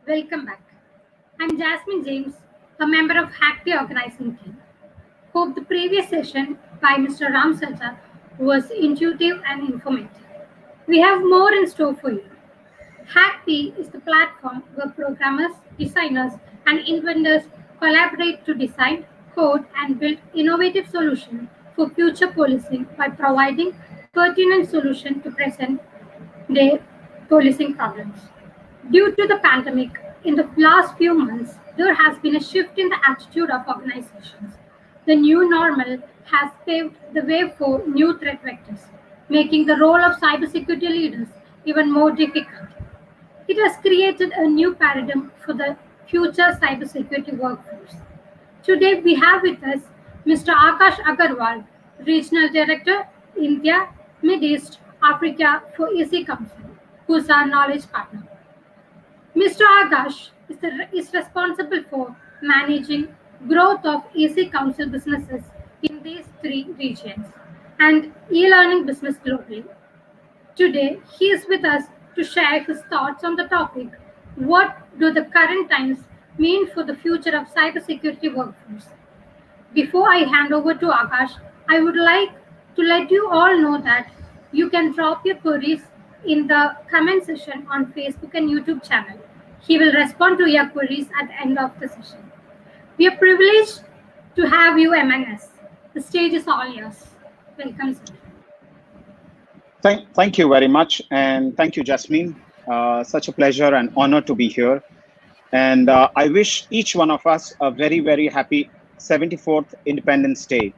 Welcome back. I'm Jasmine James, a member of Hack the Organizing team. Hope the previous session by Mr. Ram Sajja was intuitive and informative. We have more in store for you. Hackpea is the platform where programmers, designers, and inventors collaborate to design, code, and build innovative solutions for future policing by providing pertinent solutions to present day policing problems. Due to the pandemic, in the last few months, there has been a shift in the attitude of organizations. The new normal has paved the way for new threat vectors, making the role of cybersecurity leaders even more difficult. It has created a new paradigm for the future cybersecurity workforce. Today we have with us Mr. Akash Agarwal, Regional Director, India, Mid East, Africa for EC Council, who is our knowledge partner. Mr. Akash is responsible for managing growth of EC Council businesses in these three regions and e-learning business globally. Today, he is with us to share his thoughts on the topic: what do the current times mean for the future of cybersecurity workforce? Before I hand over to Akash, I would like to let you all know that you can drop your queries in the comment section on Facebook and YouTube channel. He will respond to your queries at the end of the session. We are privileged to have you among us. The stage is all yours. Welcome, sir. Thank you very much. And thank you, Jasmine. Such a pleasure and honor to be here. And I wish each one of us a very, very happy 74th Independence Day.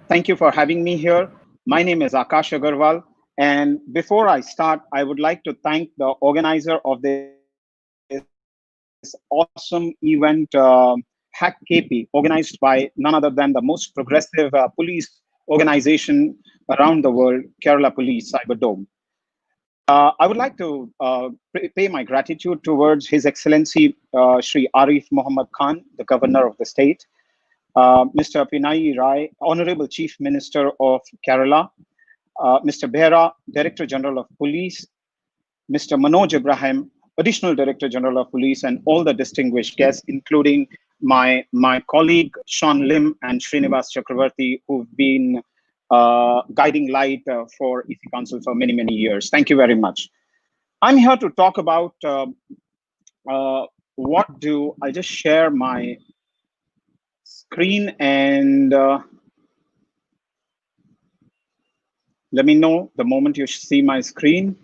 Thank you for having me here. My name is Akash Agarwal. And before I start, I would like to thank the organizer of this awesome event, Hack KP, organized by none other than the most progressive police organization around the world, Kerala Police Cyberdome. I would like to pay my gratitude towards His Excellency Shri Arif Muhammad Khan, the Governor of the state, Mr. Pinai Rai, Honorable Chief Minister of Kerala, Mr. Behra, Director General of Police, Mr. Manoj Ibrahim, Additional Director General of Police, and all the distinguished guests, including my colleague Sean Lim and Srinivas Chakravarti, who've been guiding light for EC Council for many, many years. Thank you very much. I'm here to talk about I'll just share my screen and let me know the moment you see my screen.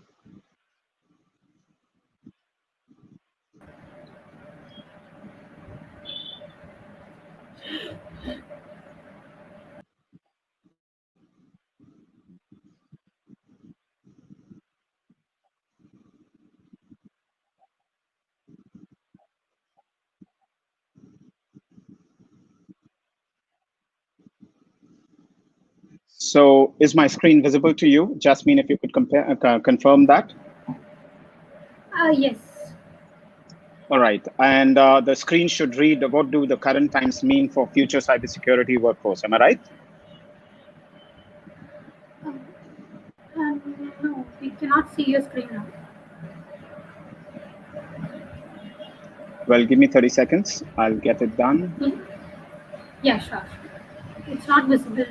So is my screen visible to you? Jasmine, if you could confirm that. Yes. All right. And the screen should read, what do the current times mean for future cybersecurity workforce? Am I right? No, we cannot see your screen now. Well, give me 30 seconds. I'll get it done. Yeah, sure. It's not visible.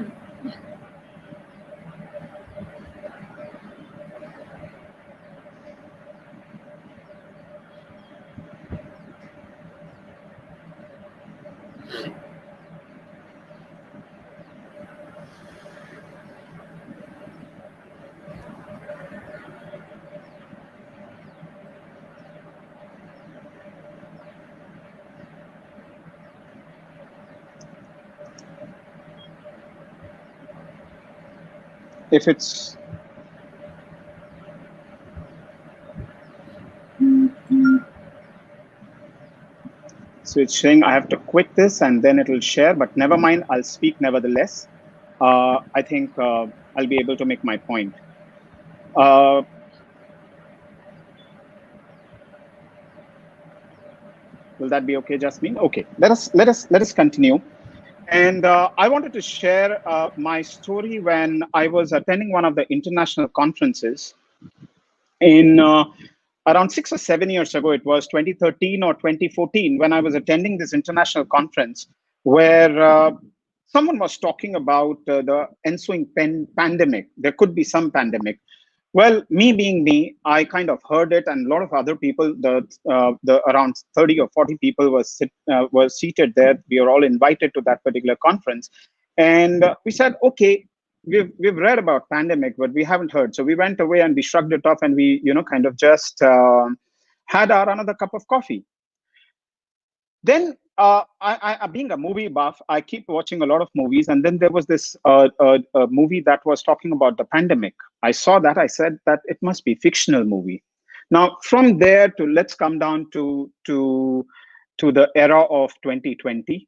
If it's so it's saying I have to quit this and then it'll share, but never mind, I'll speak nevertheless. I think I'll be able to make my point. Will that be okay, Jasmine? Okay, let us continue. And I wanted to share my story when I was attending one of the international conferences in around 6 or 7 years ago, it was 2013 or 2014, when I was attending this international conference where someone was talking about the ensuing pandemic. There could be some pandemic. Well, me being me, I kind of heard it, and a lot of other people, the around 30 or 40 people were seated there. We were all invited to that particular conference, and we said, okay, we've read about pandemic, but we haven't heard. So we went away and we shrugged it off, and we kind of just had our another cup of coffee. Then being a movie buff, I keep watching a lot of movies, and then there was this movie that was talking about the pandemic. I saw that. I said that it must be fictional movie. Now, from there to let's come down to the era of 2020.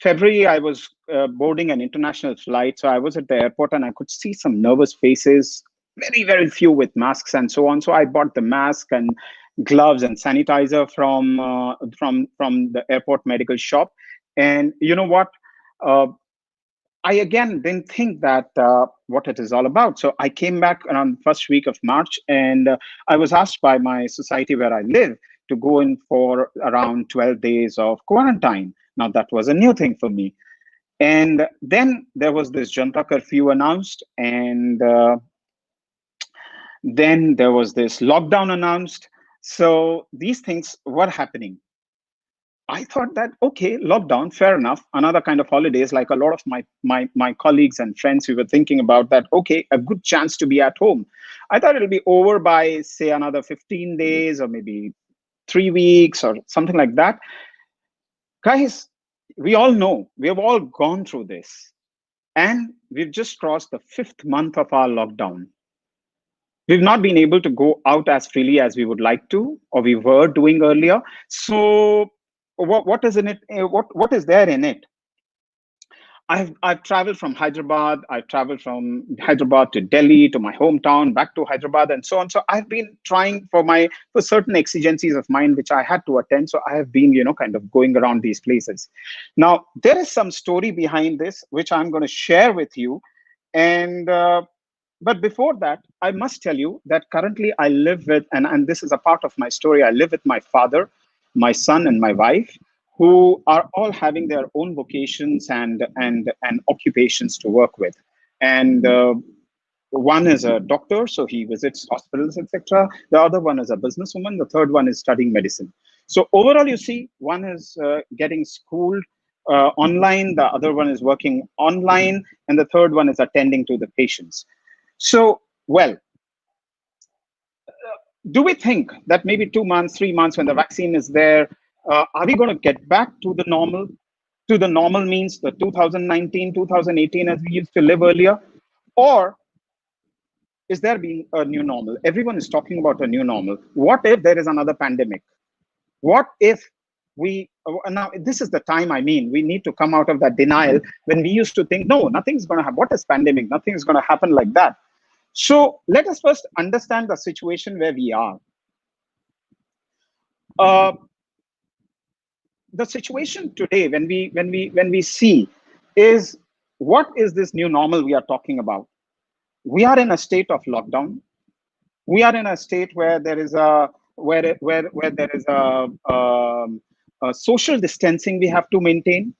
February, I was boarding an international flight, so I was at the airport, and I could see some nervous faces. Very few with masks and so on. So I bought the mask and gloves and sanitizer from the airport medical shop. And you know what? I again didn't think that what it is all about. So I came back around the first week of March, and I was asked by my society where I live to go in for around 12 days of quarantine. Now that was a new thing for me. And then there was this Janta curfew announced, and then there was this lockdown announced. So these things were happening. I thought that, okay, lockdown, fair enough. Another kind of holidays, like a lot of my colleagues and friends, we were thinking about that, okay, a good chance to be at home. I thought it'll be over by, say, another 15 days or maybe 3 weeks or something like that. Guys, we all know, we have all gone through this. And we've just crossed the 5th month of our lockdown. We've not been able to go out as freely as we would like to, or we were doing earlier. So what is in it? What is there in it? I've traveled from Hyderabad. I've traveled from Hyderabad to Delhi, to my hometown, back to Hyderabad, and so on. So I've been trying for certain exigencies of mine which I had to attend. So I have been, kind of going around these places. Now there is some story behind this which I'm going to share with you, and but before that, I must tell you that currently I live with, and this is a part of my story. I live with my father, my son, and my wife, who are all having their own vocations and occupations to work with. And one is a doctor, so he visits hospitals, etc. The other one is a businesswoman. The third one is studying medicine. So overall, you see, one is getting schooled online, the other one is working online, and the third one is attending to the patients. So, well, do we think that maybe 2 months, 3 months, when the vaccine is there, are we going to get back to the normal? To the normal means the 2019, 2018 as we used to live earlier? Or is there being a new normal? Everyone is talking about a new normal. What if there is another pandemic? What if now this is the time, we need to come out of that denial when we used to think, no, nothing's going to happen. What is pandemic? Nothing is going to happen like that. So let us first understand the situation where we are. The situation today, when we see, is what is this new normal we are talking about? We are in a state of lockdown. We are in a state where there is a social distancing we have to maintain.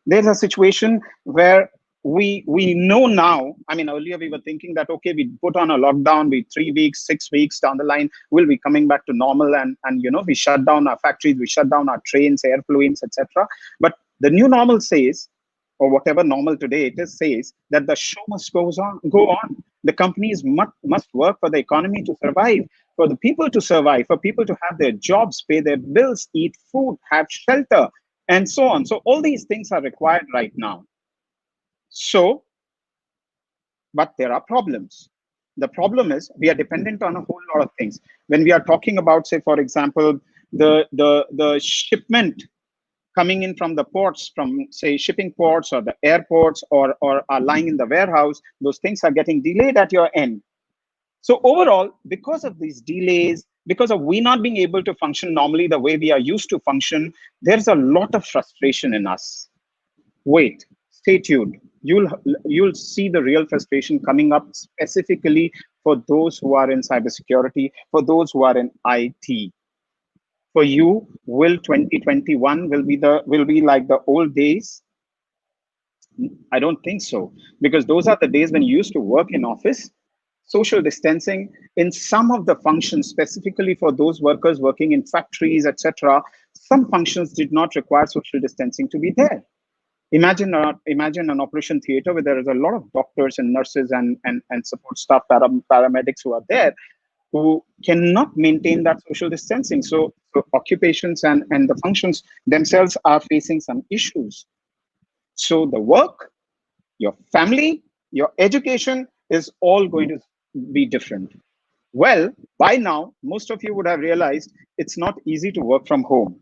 There's a situation where we know now. Earlier we were thinking that, okay, we put on a lockdown, we 3 weeks, 6 weeks down the line, we'll be coming back to normal, and we shut down our factories, we shut down our trains, airplanes, etc. But the new normal says, or whatever normal today it is, says that the show must go on. The companies must work for the economy to survive, for the people to survive, for people to have their jobs, pay their bills, eat food, have shelter, and so on. So all these things are required right now. So, but there are problems. The problem is we are dependent on a whole lot of things. When we are talking about, say, for example, the shipment coming in from the ports, from, say, shipping ports or the airports, or are lying in the warehouse, those things are getting delayed at your end. So overall, because of these delays, because of we not being able to function normally the way we are used to function, there's a lot of frustration in us. Wait, stay tuned. you'll you'll see the real frustration coming up specifically for those who are in cybersecurity, for those who are in IT. For you, will 2021 will be like the old days? I don't think so, because those are the days when you used to work in office. Social distancing in some of the functions, specifically for those workers working in factories, etc. Some functions did not require social distancing to be there. Imagine an operation theater where there is a lot of doctors and nurses and support staff, paramedics who are there, who cannot maintain that social distancing. So occupations and the functions themselves are facing some issues. So the work, your family, your education is all going to be different. Well, by now, most of you would have realized it's not easy to work from home.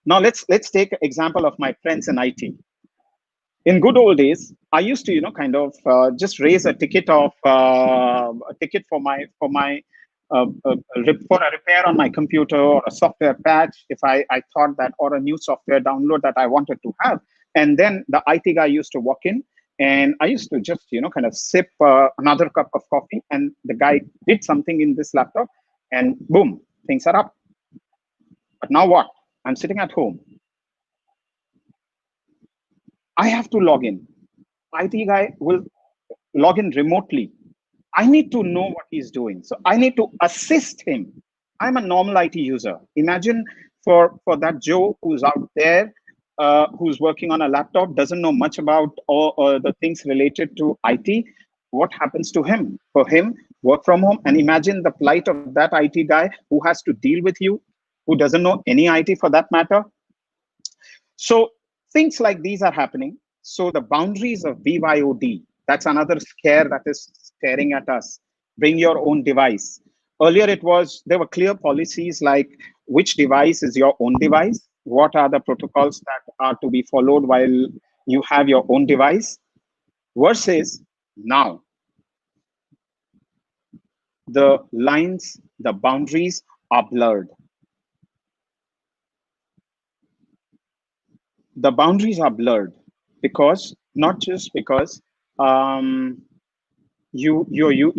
Now let's take an example of my friends in IT. In good old days, I used to, kind of just raise a ticket of a ticket for a repair on my computer or a software patch, if I thought that, or a new software download that I wanted to have. And then the IT guy used to walk in, and I used to just, kind of sip another cup of coffee, and the guy did something in this laptop, and boom, things are up. But now what? I'm sitting at home. I have to log in. IT guy will log in remotely. I need to know what he's doing. So I need to assist him. I'm a normal IT user. Imagine for that Joe who's out there, who's working on a laptop, doesn't know much about all the things related to IT. What happens to him? For him, work from home. And imagine the plight of that IT guy who has to deal with you, who doesn't know any IT for that matter. So things like these are happening. So the boundaries of BYOD, that's another scare that is staring at us. Bring your own device. Earlier there were clear policies like which device is your own device, what are the protocols that are to be followed while you have your own device, versus now the lines, the boundaries are blurred. The boundaries are blurred because not just because you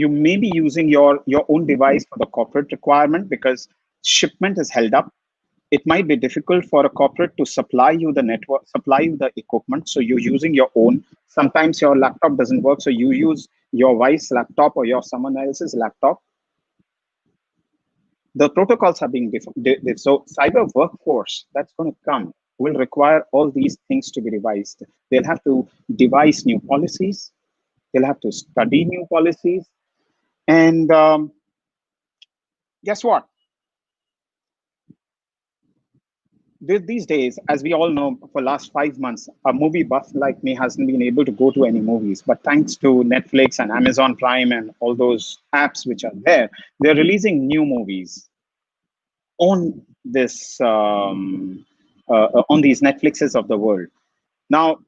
may be using your own device for the corporate requirement because shipment is held up. It might be difficult for a corporate to supply you the network, supply you the equipment, so you're using your own. Sometimes your laptop doesn't work, so you use your wife's laptop or your someone else's laptop. The protocols are being different. So cyber workforce that's going to come will require all these things to be revised. They'll have to devise new policies. They'll have to study new policies. And guess what? These days, as we all know, for last 5 months, a movie buff like me hasn't been able to go to any movies. But thanks to Netflix and Amazon Prime and all those apps which are there, they're releasing new movies on this on these Netflixes of the world. Now,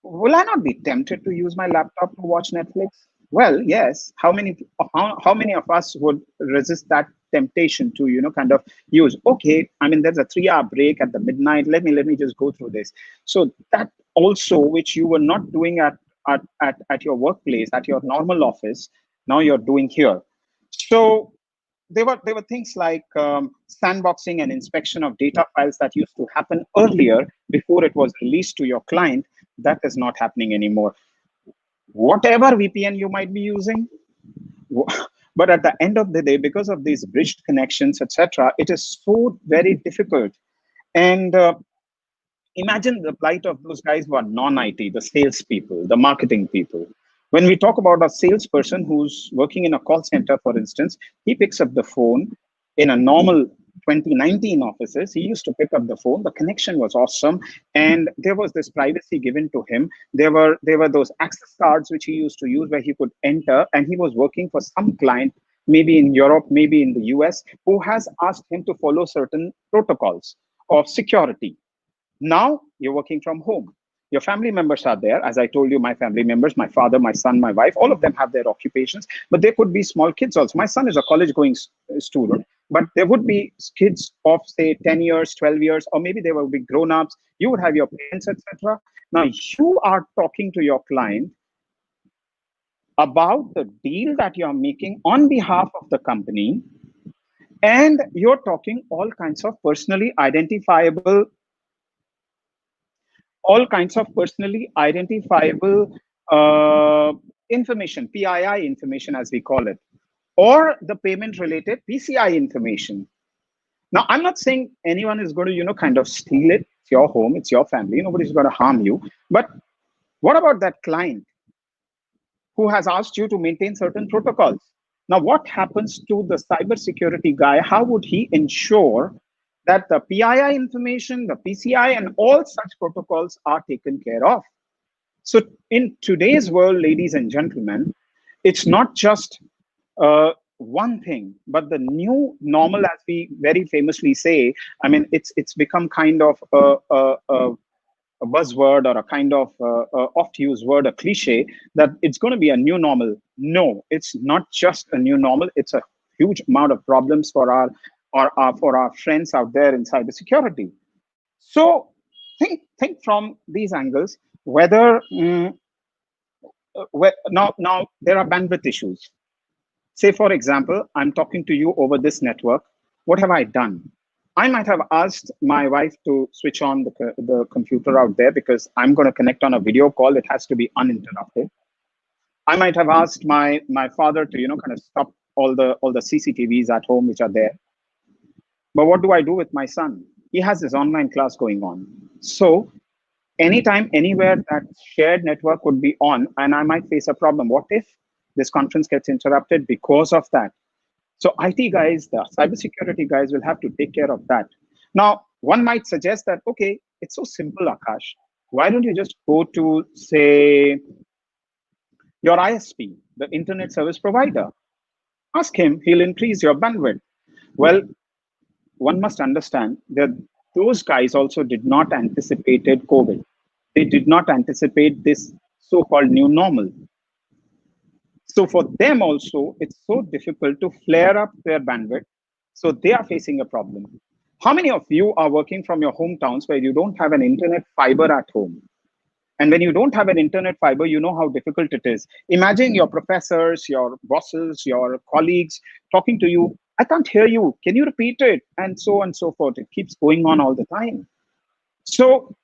will I not be tempted to use my laptop to watch Netflix? Well, yes. How many of us would resist that temptation to kind of use? Okay, I mean, there's a 3 hour break at the midnight. Let me just go through this. So that also, which you were not doing at your workplace, at your normal office, now you're doing here. So there were things like sandboxing and inspection of data files that used to happen earlier before it was released to your client. That is not happening anymore. Whatever VPN you might be using, but at the end of the day, because of these bridged connections, etc., it is so very difficult. And imagine the plight of those guys who are non-IT, the salespeople, the marketing people. When we talk about a salesperson who's working in a call center, for instance, he picks up the phone in a normal 2019 offices. He used to pick up the phone. The connection was awesome, and there was this privacy given to him. There were those access cards which he used to use where he could enter, and he was working for some client, maybe in Europe, maybe in the US, who has asked him to follow certain protocols of security. Now you're working from home. Your family members are there. As I told you, my family members, my father, my son, my wife, all of them have their occupations, but there could be small kids also. My son is a college going student, but there would be kids of say 10 years, 12 years, or maybe they will be grown ups. You would have your parents, etc. Now you are talking to your client about the deal that you're making on behalf of the company, and you're talking all kinds of personally identifiable information, PII information as we call it, or the payment related PCI information. Now, I'm not saying anyone is going to, kind of steal it. It's your home, it's your family, nobody's going to harm you. But what about that client who has asked you to maintain certain protocols? Now, what happens to the cybersecurity guy? How would he ensure that the PII information, the PCI, and all such protocols are taken care of? So, in today's world, ladies and gentlemen, it's not just one thing, but the new normal, as we very famously say. I mean, it's become kind of a buzzword or a kind of oft-used word, a cliche, that it's going to be a new normal. No, it's not just a new normal. It's a huge amount of problems for for our friends out there in cybersecurity. So think from these angles whether now there are bandwidth issues. Say, for example, I'm talking to you over this network. What have I done? I might have asked my wife to switch on the computer out there because I'm going to connect on a video call. It has to be uninterrupted. I might have asked my father to, kind of stop all the CCTVs at home which are there. But what do I do with my son? He has his online class going on. So anytime, anywhere, that shared network would be on, and I might face a problem. What if this conference gets interrupted because of that? So IT guys, the cybersecurity guys will have to take care of that. Now, one might suggest that, okay, it's so simple, Akash. Why don't you just go to, say, your ISP, the internet service provider? Ask him, he'll increase your bandwidth. Well, one must understand that those guys also did not anticipate COVID. They did not anticipate this so-called new normal. So for them also, it's so difficult to flare up their bandwidth. So they are facing a problem. How many of you are working from your hometowns where you don't have an internet fiber at home? And when you don't have an internet fiber, you know how difficult it is. Imagine your professors, your bosses, your colleagues talking to you. I can't hear you. Can you repeat it? And so on and so forth. It keeps going on all the time. So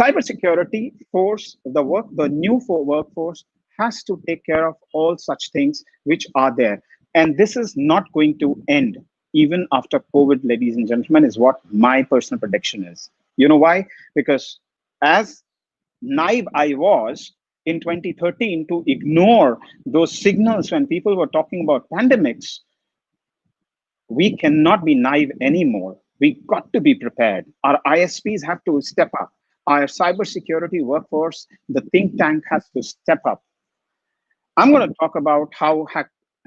cybersecurity force, the new workforce has to take care of all such things which are there. And this is not going to end even after COVID, ladies and gentlemen, is what my personal prediction is. You know why? Because as naive I was in 2013 to ignore those signals when people were talking about pandemics, we cannot be naive anymore. We got to be prepared. Our ISPs have to step up. Our cybersecurity workforce, the think tank, has to step up. I'm going to talk about how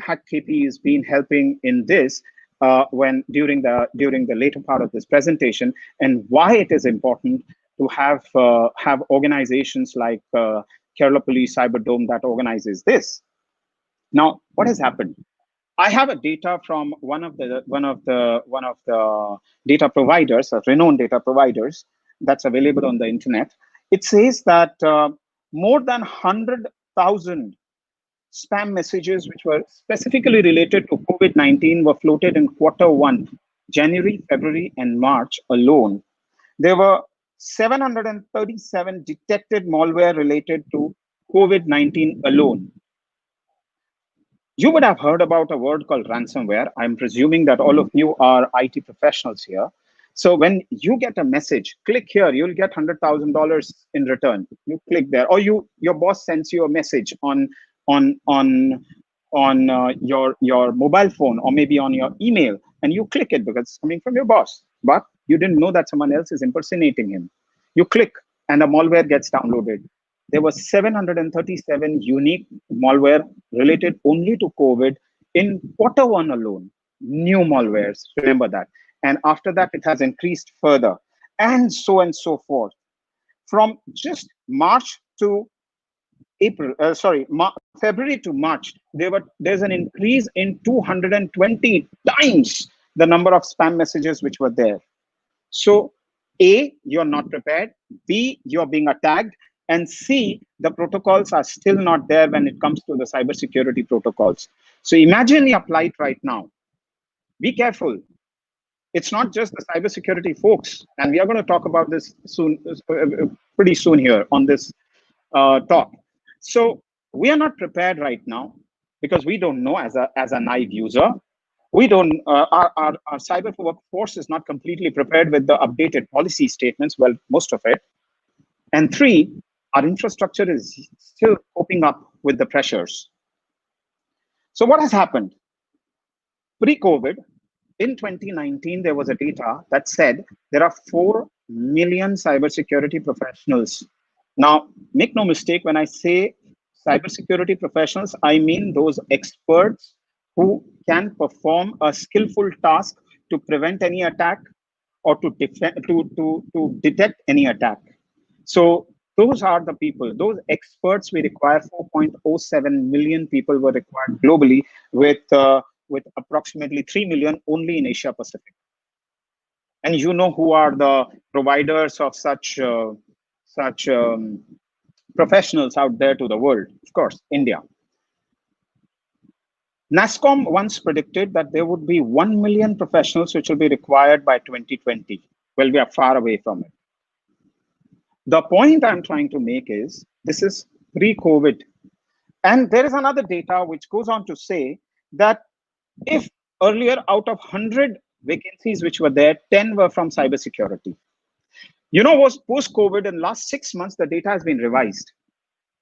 HackKP has been helping in this during the later part of this presentation, and why it is important to have organizations like Kerala Police Cyberdome that organizes this. Now, what has happened? I have a data from one of the data providers, renowned data providers, that's available on the internet. It says that more than 100,000 spam messages which were specifically related to COVID-19 were floated in Q1, January, February, and March alone. There were 737 detected malware related to COVID-19 alone. You would have heard about a word called ransomware. I'm presuming that all of you are IT professionals here. So when you get a message, click here, you'll get $100,000 in return. You click there, or your boss sends you a message on your mobile phone, or maybe on your email, and you click it because it's coming from your boss. But you didn't know that someone else is impersonating him. You click, and the malware gets downloaded. There were 737 unique malware related only to COVID in Q1 alone. New malwares, remember that. And after that, it has increased further, and so forth. From just March to February to March, there's an increase in 220 times the number of spam messages which were there. So A, you're not prepared. B, you're being attacked. and C, the protocols are still not there when it comes to the cybersecurity protocols. So imagine your plight right now. Be careful. It's not just the cybersecurity folks, and we are going to talk about this soon, pretty soon here on this talk. So we are not prepared right now because we don't know as a naive user. We don't, our cyber workforce is not completely prepared with the updated policy statements, well, most of it. And three, our infrastructure is still coping up with the pressures. So what has happened? Pre-COVID, in 2019, there was a data that said there are 4 million cybersecurity professionals. Now, make no mistake, when I say cybersecurity professionals, I mean those experts who can perform a skillful task to prevent any attack or to detect any attack. So those are the people, those experts we require. 4.07 million people were required globally, with approximately 3 million only in Asia Pacific. And you know who are the providers of such professionals out there to the world? Of course, India. NASSCOM once predicted that there would be 1 million professionals which will be required by 2020. Well, we are far away from it. The point I'm trying to make is this is pre-COVID. And there is another data which goes on to say that if earlier out of 100 vacancies which were there, 10 were from cybersecurity. You know, was post-COVID in last 6 months, the data has been revised.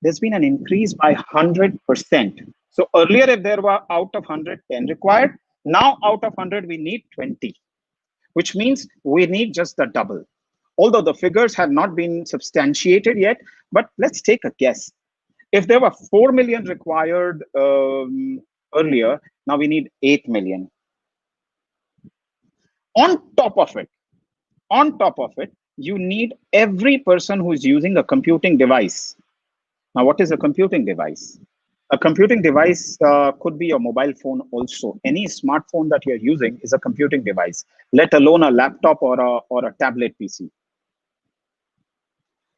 There's been an increase by 100%. So earlier, if there were out of 100, 10 required, now out of 100, we need 20, which means we need just the double. Although the figures have not been substantiated yet, but let's take a guess. If there were 4 million required earlier, now we need 8 million. On top of it, you need every person who is using a computing device. Now, what is a computing device? A computing device could be a mobile phone also. Any smartphone that you're using is a computing device, let alone a laptop or a tablet PC.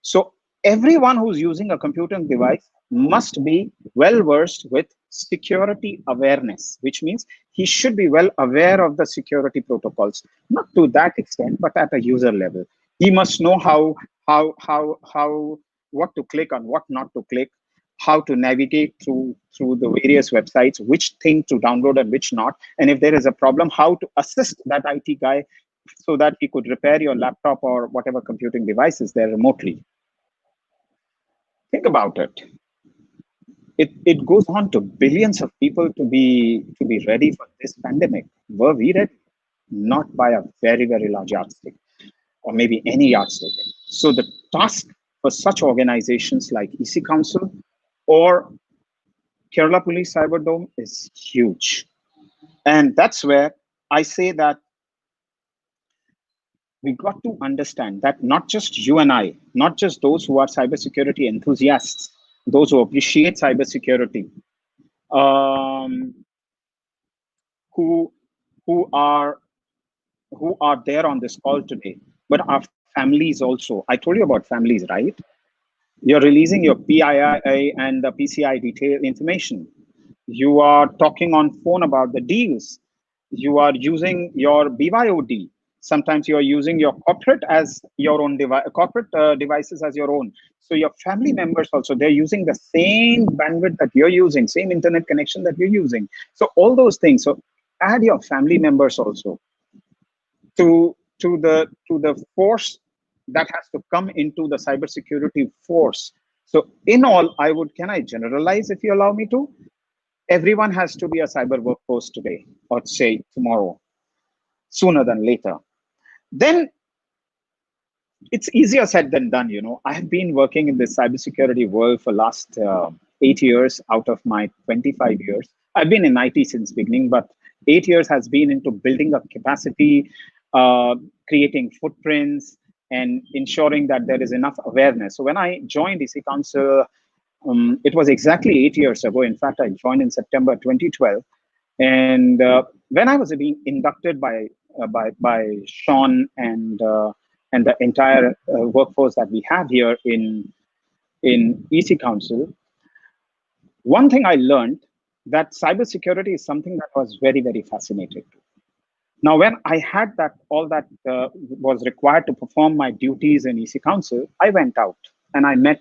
So everyone who's using a computing device must be well versed with security awareness, which means he should be well aware of the security protocols, not to that extent, but at a user level. He must know what to click and what not to click, how to navigate through the various websites, which thing to download and which not. And if there is a problem, how to assist that IT guy so that he could repair your laptop or whatever computing device is there remotely. Think about it. It goes on to billions of people to be ready for this pandemic. Were we ready? Not by a very, very large yardstick, or maybe any yardstick. So the task for such organizations like EC Council or Kerala Police Cyberdome is huge. And that's where I say that we got to understand that not just you and I, not just those who are cybersecurity enthusiasts, those who appreciate cybersecurity, who are there on this call today, but our families also. I told you about families, right? You're releasing your PII and the PCI detail information. You are talking on phone about the deals. You are using your BYOD. Sometimes you are using your corporate as your own devices as your own. So your family members also, they're using the same bandwidth that you're using, same internet connection that you're using. So all those things. So add your family members also to the force that has to come into the cybersecurity force. So in all, can I generalize if you allow me to? Everyone has to be a cyber workforce today, or say tomorrow, sooner than later. Then it's easier said than done. I have been working in the cybersecurity world for last 8 years out of my 25 years. I've been in IT since beginning, but 8 years has been into building up capacity, creating footprints, and ensuring that there is enough awareness. So when I joined EC Council, it was exactly 8 years ago. In fact, I joined in September 2012. And when I was being inducted by Sean and the entire workforce that we have here in in EC Council, one thing I learned that cybersecurity is something that was very, very fascinated to. Now, when I had that all that was required to perform my duties in EC Council, I went out and I met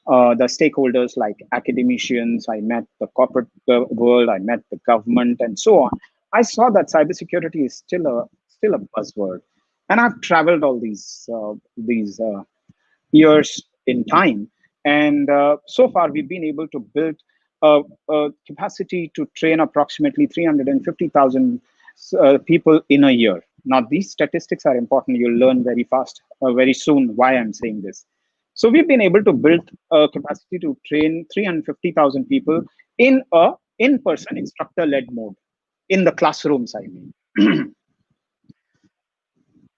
the stakeholders like academicians, I met the corporate world, I met the government, and so on. I saw that cybersecurity is still a buzzword, and I've traveled all these years in time. And so far, we've been able to build a capacity to train approximately 350,000 people in a year. Now, these statistics are important. You'll learn very fast, very soon, why I'm saying this. So we've been able to build a capacity to train 350,000 people in a in-person instructor-led mode in the classrooms, I mean.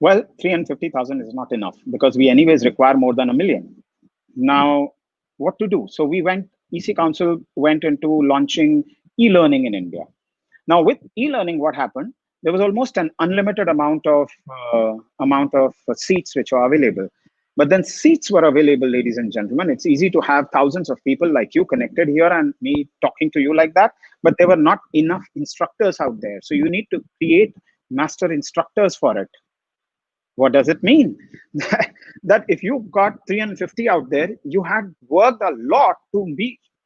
Well, 350,000 is not enough because we anyways require more than a million. Now, what to do? So EC Council went into launching e-learning in India. Now, with e-learning, what happened? There was almost an unlimited amount of seats which were available. But then seats were available, ladies and gentlemen. It's easy to have thousands of people like you connected here and me talking to you like that. But there were not enough instructors out there. So you need to create master instructors for it. What does it mean? That if you've got 350 out there, you had worked a lot to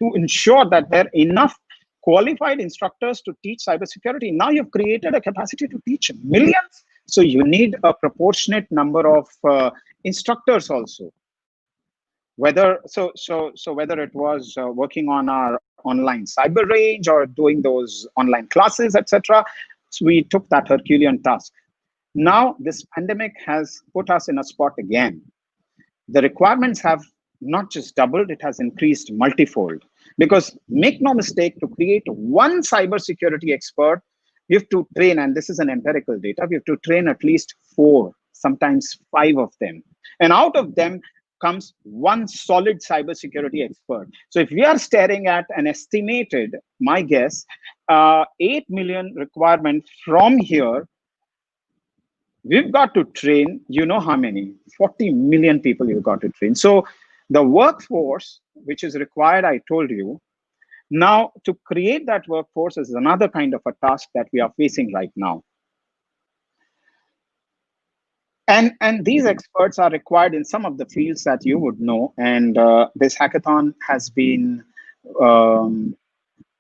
ensure that there are enough qualified instructors to teach cybersecurity. Now you've created a capacity to teach millions. So you need a proportionate number of instructors also. Whether it was working on our online cyber range or doing those online classes, etc., so we took that Herculean task. Now, this pandemic has put us in a spot again. The requirements have not just doubled, it has increased multifold. Because make no mistake, to create one cybersecurity expert, you have to train, and this is an empirical data, we have to train at least 4, sometimes 5 of them. And out of them comes one solid cybersecurity expert. So if we are staring at an estimated, my guess, 8 million requirement from here, we've got to train, you know how many? 40 million people you've got to train. So the workforce, which is required, I told you, now to create that workforce is another kind of a task that we are facing right now. And these experts are required in some of the fields that you would know. And this hackathon has been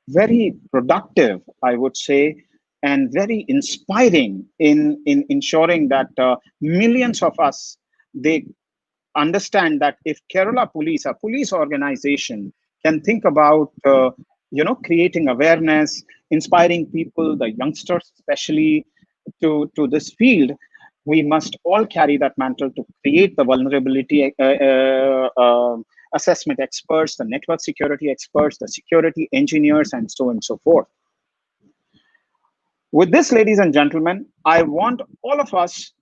very productive, I would say, and very inspiring in ensuring that millions of us, they understand that if Kerala Police, a police organization, can think about creating awareness, inspiring people, the youngsters especially, to this field, we must all carry that mantle to create the vulnerability assessment experts, the network security experts, the security engineers, and so on and so forth. With this, ladies and gentlemen, I want all of us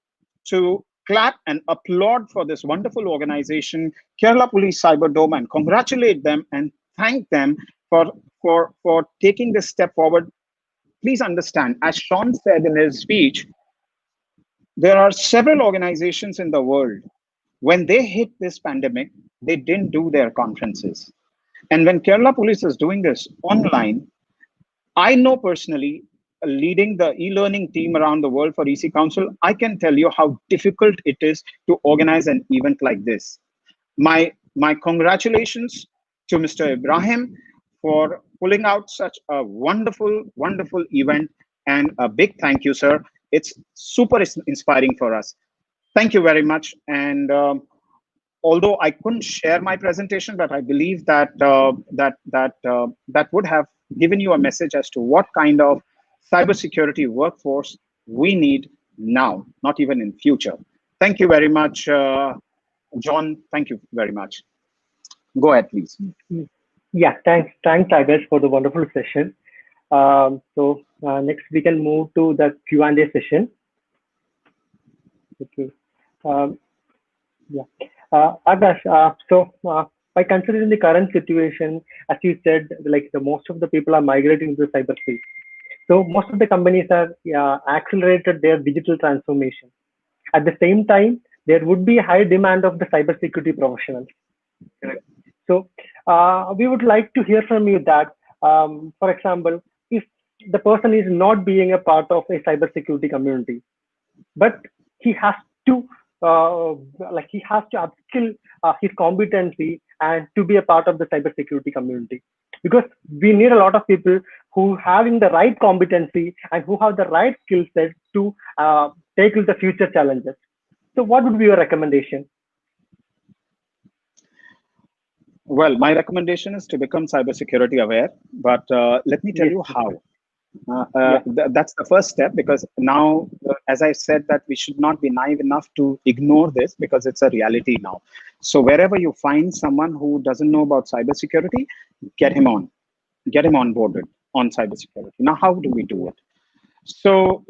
to clap and applaud for this wonderful organization, Kerala Police Cyber Dome, and congratulate them and thank them for taking this step forward. Please understand, as Sean said in his speech, there are several organizations in the world. When they hit this pandemic, they didn't do their conferences. And when Kerala Police is doing this online, I know personally, leading the e-learning team around the world for EC Council, I can tell you how difficult it is to organize an event like this. My congratulations to Mr. Ibrahim for pulling out such a wonderful, wonderful event, and a big thank you, sir. It's super inspiring for us. Thank you very much. And although I couldn't share my presentation, but I believe that that would have given you a message as to what kind of cybersecurity workforce we need now, not even in future. Thank you very much, John. Thank you very much. Go ahead, please. Yeah, thanks, Akash, for the wonderful session. Next we can move to the Q&A session. Okay. Akash, by considering the current situation, as you said, like most of the people are migrating to cyberspace. So most of the companies are accelerated their digital transformation. At the same time, there would be high demand of the cybersecurity professionals. Correct. So we would like to hear from you that, for example, if the person is not being a part of a cybersecurity community, but he has to he has to upskill his competency and to be a part of the cybersecurity community, because we need a lot of people who having the right competency and who have the right skill set to tackle the future challenges. So what would be your recommendation? Well, my recommendation is to become cybersecurity aware, but let me tell Yes. you how. Yeah. That's the first step, because now, as I said, that we should not be naive enough to ignore this, because it's a reality now. So wherever you find someone who doesn't know about cybersecurity, get him onboarded on cybersecurity. Now, how do we do it? So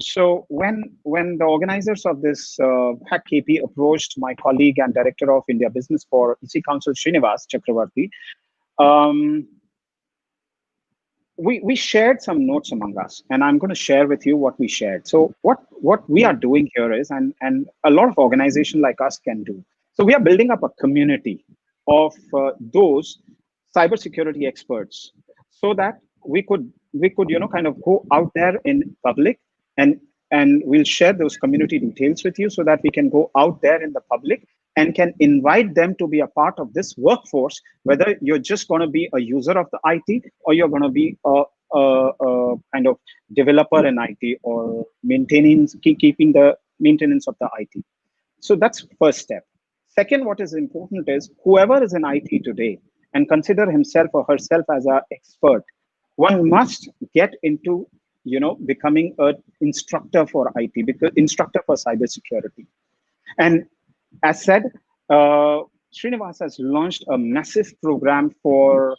when the organizers of this Hack KP approached my colleague and director of India Business for EC Council, Srinivas Chakravarti, um, we shared some notes among us, and I'm going to share with you what we shared. So what we are doing here is, and a lot of organization like us can do. So we are building up a community of those cybersecurity experts, so that we could kind of go out there in public, and we'll share those community details with you, so that we can go out there in the public and can invite them to be a part of this workforce, whether you're just going to be a user of the IT, or you're going to be a kind of developer in IT, or keeping the maintenance of the IT. So that's first step. Second, what is important is, whoever is in IT today and consider himself or herself as an expert, one must get into becoming an instructor for IT, because instructor for cybersecurity. And as said, Srinivas has launched a massive program for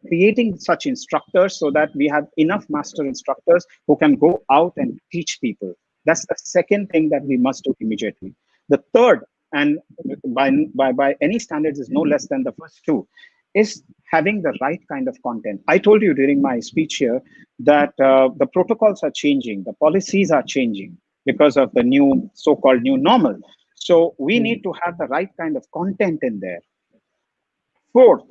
creating such instructors, so that we have enough master instructors who can go out and teach people. That's the second thing that we must do immediately. The third, and by any standards is no less than the first two, is having the right kind of content. I told you during my speech here that the protocols are changing, the policies are changing because of the new so-called new normal. So we need to have the right kind of content in there. Fourth,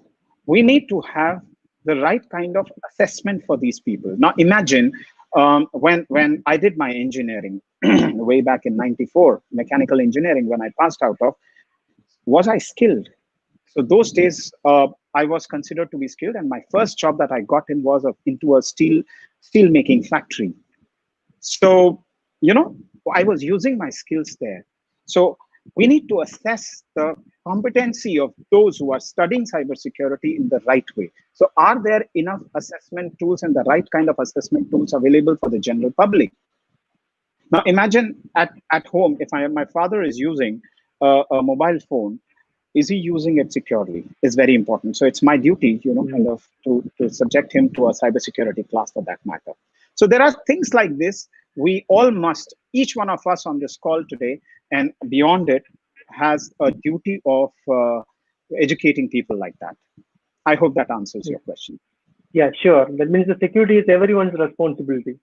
we need to have the right kind of assessment for these people. Now imagine, when I did my engineering way back in '94, mechanical engineering, when I passed out of, was I skilled? So those days, I was considered to be skilled, and my first job that I got in was into a steel making factory. So, I was using my skills there. So we need to assess the competency of those who are studying cybersecurity in the right way. So are there enough assessment tools and the right kind of assessment tools available for the general public? Now imagine at home, if my father is using a mobile phone, is he using it securely, is very important. So it's my duty, kind of to subject him to a cybersecurity class for that matter. So there are things like this. We all must, each one of us on this call today and beyond it, has a duty of educating people like that. I hope that answers your question. Yeah, sure. That means the security is everyone's responsibility.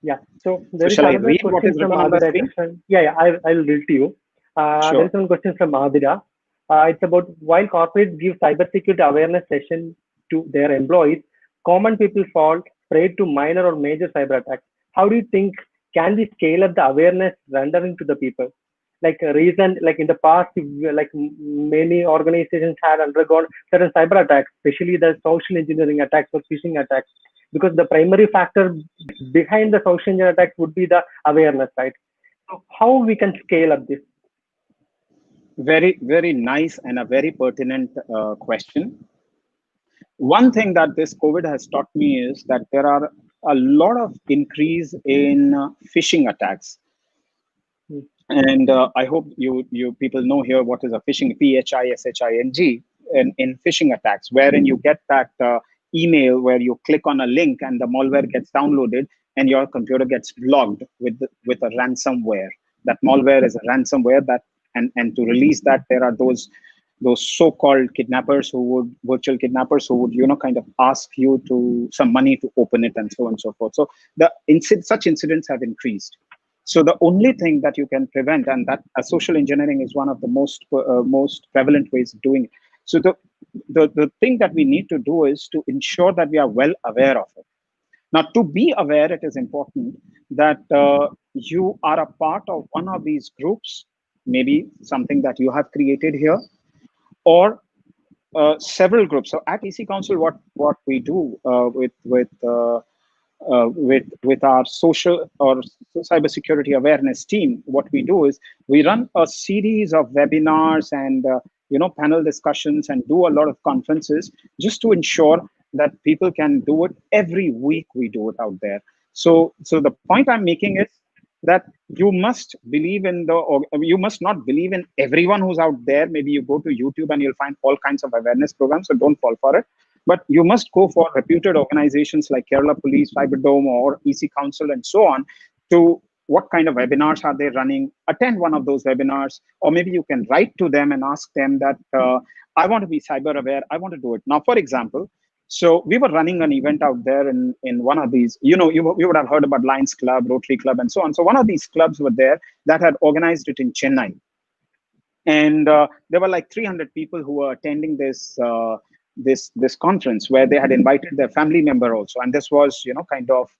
Yeah. So there is shall I another read what question is from written on the Adira. screen? Yeah, I'll read to you. Sure. There is one question from Adira. It's about, while corporates give cybersecurity awareness session to their employees, common people fall prey to minor or major cyber attacks. How do you think can we scale up the awareness rendering to the people? Like like in the past, like many organizations had undergone certain cyber attacks, especially the social engineering attacks or phishing attacks, because the primary factor behind the social engineering attacks would be the awareness, right? So how we can scale up this? Very, very nice and a very pertinent question. One thing that this COVID has taught me is that there are a lot of increase in phishing attacks. And I hope you people know here what is a phishing, phishing, in phishing attacks, wherein you get that email where you click on a link and the malware gets downloaded and your computer gets logged with a ransomware. That malware is a ransomware that, and to release that, there are those so-called kidnappers virtual kidnappers who would kind of ask you to some money to open it, and so on and so forth. So such incidents have increased. So the only thing that you can prevent, and that social engineering is one of the most prevalent ways of doing it. So the thing that we need to do is to ensure that we are well aware of it. Now, to be aware, it is important that you are a part of one of these groups, maybe something that you have created here, or several groups. So at EC Council, what we do with our social or cybersecurity awareness team, what we do is we run a series of webinars and panel discussions and do a lot of conferences just to ensure that people can do it every week. We do it out there. So the point I'm making is that you must believe in or you must not believe in everyone who's out there. Maybe you go to YouTube and you'll find all kinds of awareness programs, so don't fall for it. But you must go for reputed organizations like Kerala Police, Cyberdome, or EC Council, and so on, to what kind of webinars are they running, attend one of those webinars, or maybe you can write to them and ask them that, I want to be cyber aware, I want to do it. Now, for example, so we were running an event out there in one of these, you would have heard about Lions Club, Rotary Club, and so on. So one of these clubs were there that had organized it in Chennai. And there were like 300 people who were attending this conference, where they had invited their family member also, and this was kind of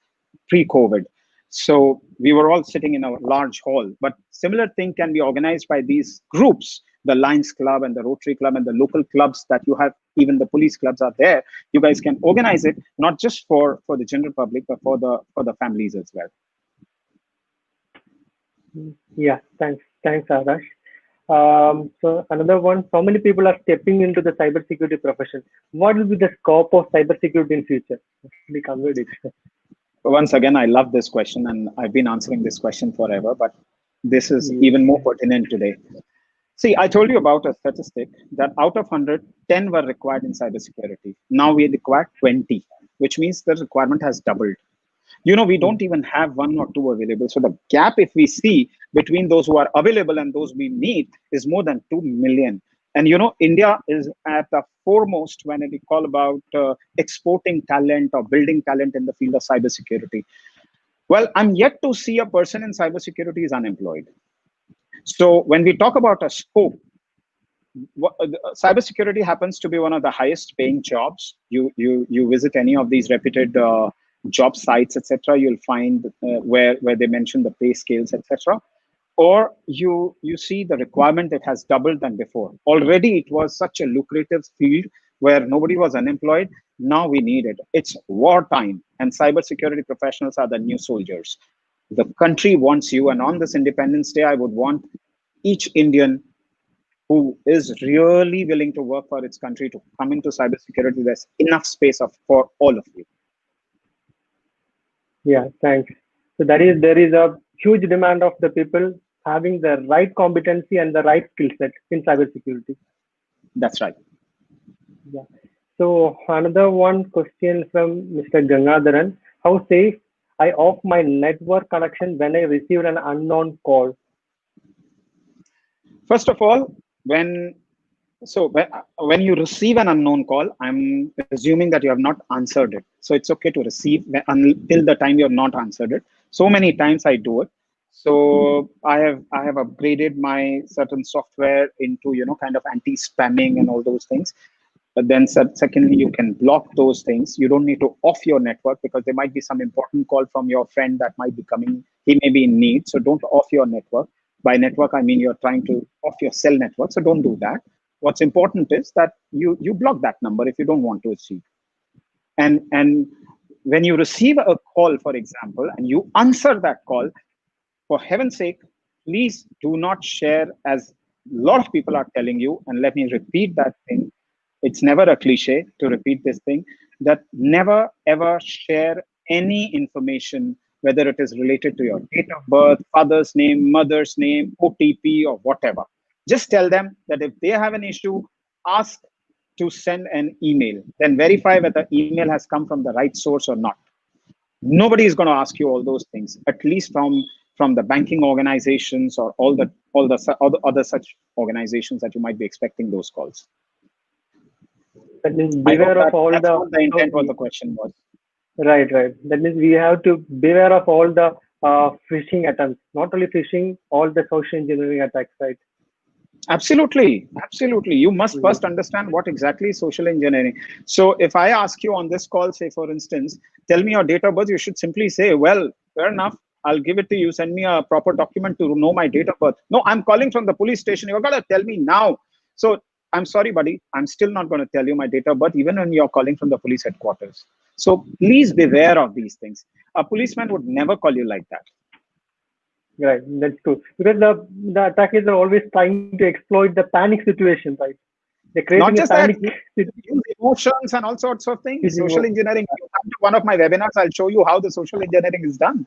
pre-COVID. So we were all sitting in a large hall. But similar thing can be organized by these groups, the Lions Club and the Rotary Club and the local clubs that you have. Even the police clubs are there. You guys can organize it, not just for the general public, but for the families as well. Yeah, thanks, Akash. So another one, how many people are stepping into the cybersecurity profession? What will be the scope of cybersecurity in future? Once again, I love this question, and I've been answering this question forever, but this is even more pertinent today. See, I told you about a statistic that out of 100, 10 were required in cybersecurity. Now we require 20, which means the requirement has doubled. We don't even have one or two available. So the gap, if we see between those who are available and those we need, is more than 2 million. And India is at the foremost when we call about exporting talent or building talent in the field of cybersecurity. Well, I'm yet to see a person in cybersecurity is unemployed. So when we talk about a scope, cybersecurity happens to be one of the highest paying jobs. You visit any of these reputed job sites, etc. You'll find where they mention the pay scales, etc. Or you see the requirement that has doubled than before. Already it was such a lucrative field where nobody was unemployed. Now we need it. It's wartime, and cybersecurity professionals are the new soldiers. The country wants you, and on this Independence Day, I would want each Indian who is really willing to work for its country to come into cybersecurity. There's enough space for all of you. Yeah, thanks. So there is a huge demand of the people having the right competency and the right skill set in cybersecurity. That's right. Yeah. So another one question from Mr. Gangadharan: how safe I off my network connection when I receive an unknown call? First of all, when you receive an unknown call, I'm assuming that you have not answered it. So it's okay to receive until the time you have not answered it. So many times I do it. So I have upgraded my certain software into kind of anti-spamming and all those things. But then secondly, you can block those things. You don't need to off your network, because there might be some important call from your friend that might be coming. He may be in need. So don't off your network. By network, I mean you're trying to off your cell network. So don't do that. What's important is that you block that number if you don't want to receive. And when you receive a call, for example, and you answer that call, for heaven's sake, please do not share, as a lot of people are telling you, and let me repeat that thing. It's never a cliche to repeat this thing, that never ever share any information, whether it is related to your date of birth, father's name, mother's name, OTP, or whatever. Just tell them that if they have an issue, ask to send an email, then verify whether email has come from the right source or not. Nobody is going to ask you all those things, at least from the banking organizations or all the other such organizations that you might be expecting those calls. That means beware of all that's what the intent of the question was. Right. That means we have to beware of all the phishing attempts, not only phishing, all the social engineering attacks, right? Absolutely, absolutely. You must Mm. first understand what exactly is social engineering. So if I ask you on this call, say for instance, tell me your date of birth, you should simply say, well, fair enough. I'll give it to you. Send me a proper document to know my date of birth. No, I'm calling from the police station. You're gonna tell me now. So I'm sorry, buddy. I'm still not going to tell you my date of birth, even when you're calling from the police headquarters. So please beware of these things. A policeman would never call you like that. Right, that's true. Because the attackers are always trying to exploit the panic situation, right? They're creating a Not just that, panic use emotions and all sorts of things. using. Social engineering. You come to one of my webinars, I'll show you how the social engineering is done.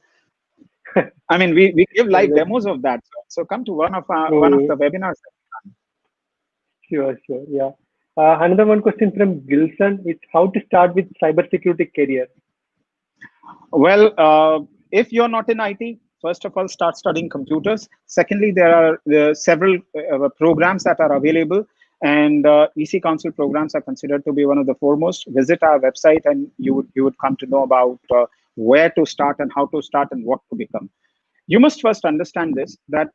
I mean, we give live demos of that. So come to one of the webinars. Sure, sure, yeah. Another one question from Gilson is how to start with cybersecurity career. Well, if you're not in IT, first of all, start studying computers. Secondly, there are several programs that are available, and EC Council programs are considered to be one of the foremost. Visit our website, and you would come to know about where to start and how to start and what to become. You must first understand this, that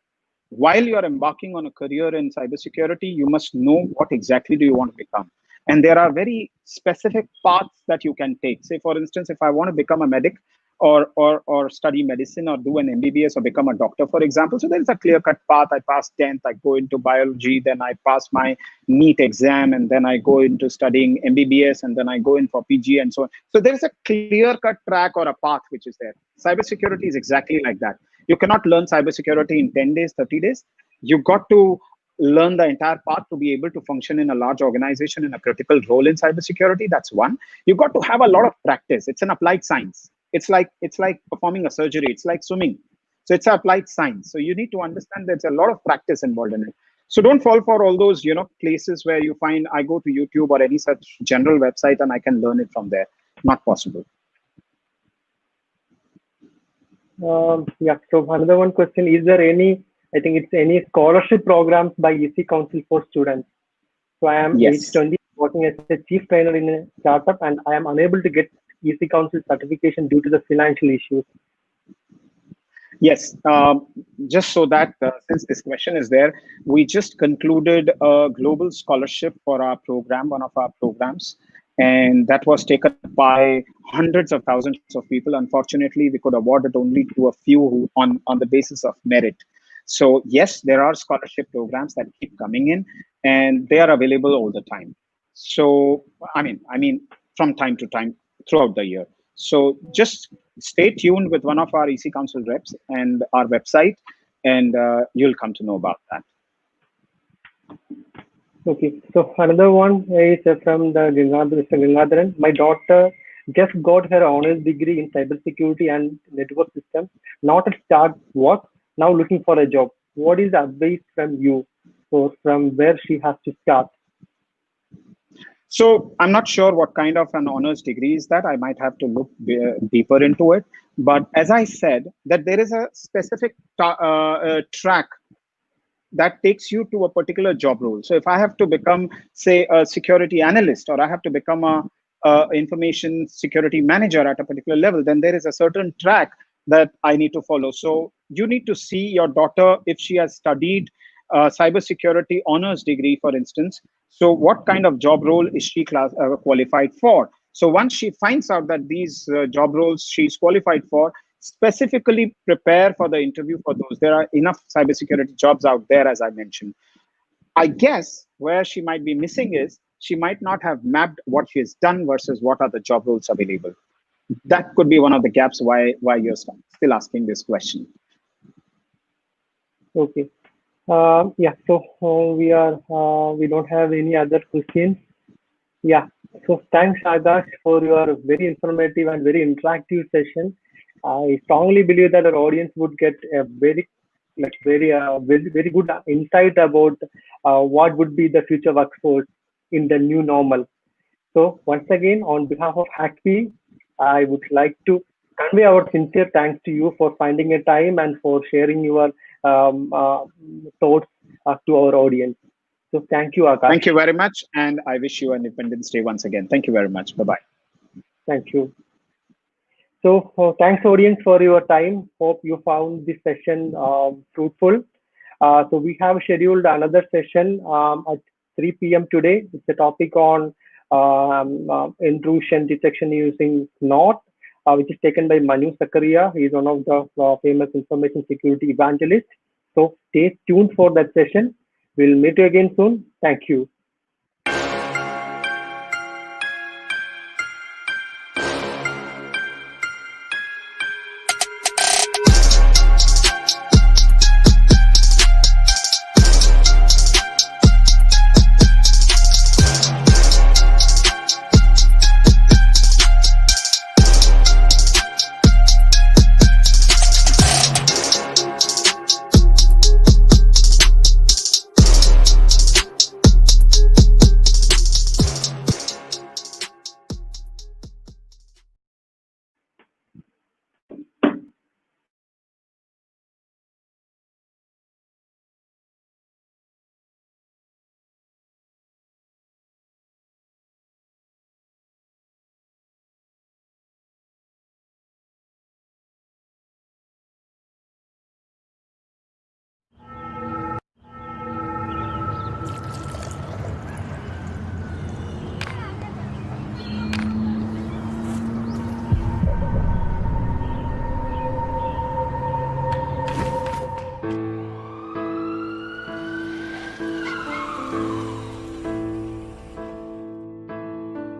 while you are embarking on a career in cybersecurity, you must know what exactly do you want to become. And there are very specific paths that you can take. Say, for instance, if I want to become a medic or study medicine or do an MBBS or become a doctor, for example, so there is a clear-cut path. I pass 10th, I go into biology, then I pass my NEET exam, and then I go into studying MBBS, and then I go in for PG and so on. So there is a clear-cut track or a path which is there. Cybersecurity is exactly like that. You cannot learn cybersecurity in 10 days, 30 days. You've got to learn the entire path to be able to function in a large organization in a critical role in cybersecurity. That's one. You've got to have a lot of practice. It's an applied science. It's like performing a surgery. It's like swimming. So it's applied science. So you need to understand there's a lot of practice involved in it. So don't fall for all those, places where you find I go to YouTube or any such general website and I can learn it from there. Not possible. Yeah, so another one question, is there any, I think it's any scholarship programs by EC Council for students? So I am age Yes. 20, working as a chief trainer in a startup, and I am unable to get EC Council certification due to the financial issues. Yes, just so that since this question is there, we just concluded a global scholarship for our program, one of our programs, and that was taken by hundreds of thousands of people. Unfortunately, we could award it only to a few on the basis of merit. So yes, there are scholarship programs that keep coming in, and they are available all the time. So I mean, from time to time throughout the year. So just stay tuned with one of our EC Council reps and our website, and you'll come to know about that. Okay, so another one is from the Mr. Gangadharan. My daughter just got her honors degree in cybersecurity and network systems, not at start work, now looking for a job. What is the advice from you? So from where she has to start? So I'm not sure what kind of an honors degree is that. I might have to look deeper into it. But as I said, that there is a specific track that takes you to a particular job role. So if I have to become, say, a security analyst, or I have to become a information security manager at a particular level, then there is a certain track that I need to follow. So you need to see your daughter if she has studied cybersecurity honors degree, for instance. So what kind of job role is she qualified for? So once she finds out that these job roles she's qualified for, specifically prepare for the interview for those. There are enough cybersecurity jobs out there, as I mentioned. I guess where she might be missing is she might not have mapped what she has done versus what are the job roles available. That could be one of the gaps why you're still asking this question. Okay. Yeah, so we don't have any other questions. Yeah, so thanks, Akash, for your very informative and very interactive session. I strongly believe that our audience would get a very good insight about what would be the future workforce in the new normal. So once again, on behalf of Hackbee, I would like to convey our sincere thanks to you for finding a time and for sharing your um, uh, thoughts to our audience. So thank you, Akash. Thank you very much, and I wish you an Independence Day once again. Thank you very much. Bye bye. Thank you. So thanks audience for your time. Hope you found this session fruitful. So we have scheduled another session at 3 p.m. today. It's a topic on intrusion detection using NOT, which is taken by Manu Sakaria. He is one of the famous information security evangelists. So stay tuned for that session. We'll meet you again soon. Thank you.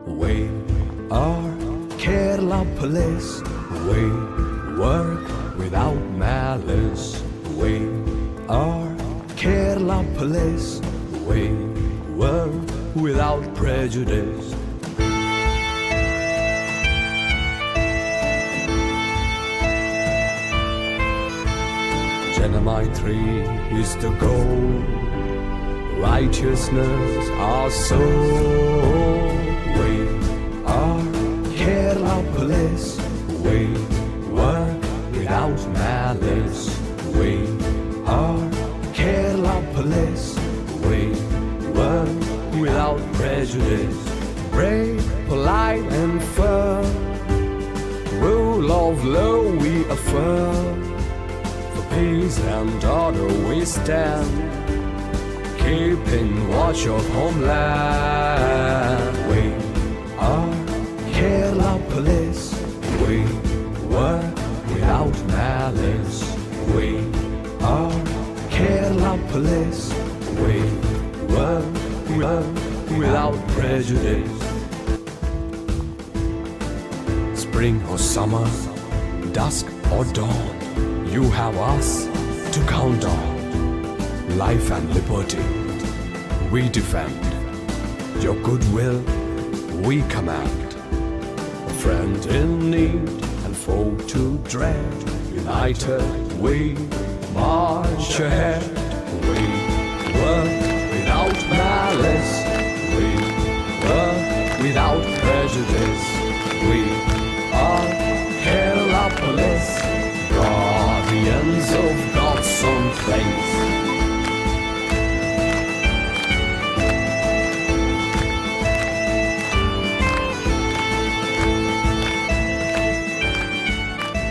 We are Kerala police. We work without malice. We are Kerala police. We work without prejudice. Janamaitri is the goal. Righteousness our soul. We are Kerala police. We work without malice. We are Kerala police. We work without prejudice. Brave, polite and firm. Rule of law we affirm. For peace and order we stand. Keeping watch of homeland. We are Kerala police. We work without malice. We are Kerala police. We work without prejudice. Spring or summer, dusk or dawn, you have us to count on. Life and liberty we defend. Your goodwill we command. A friend in need and foe to dread. United we march ahead. We work without malice. We work without prejudice. We are Kerala police, guardians of God's own place.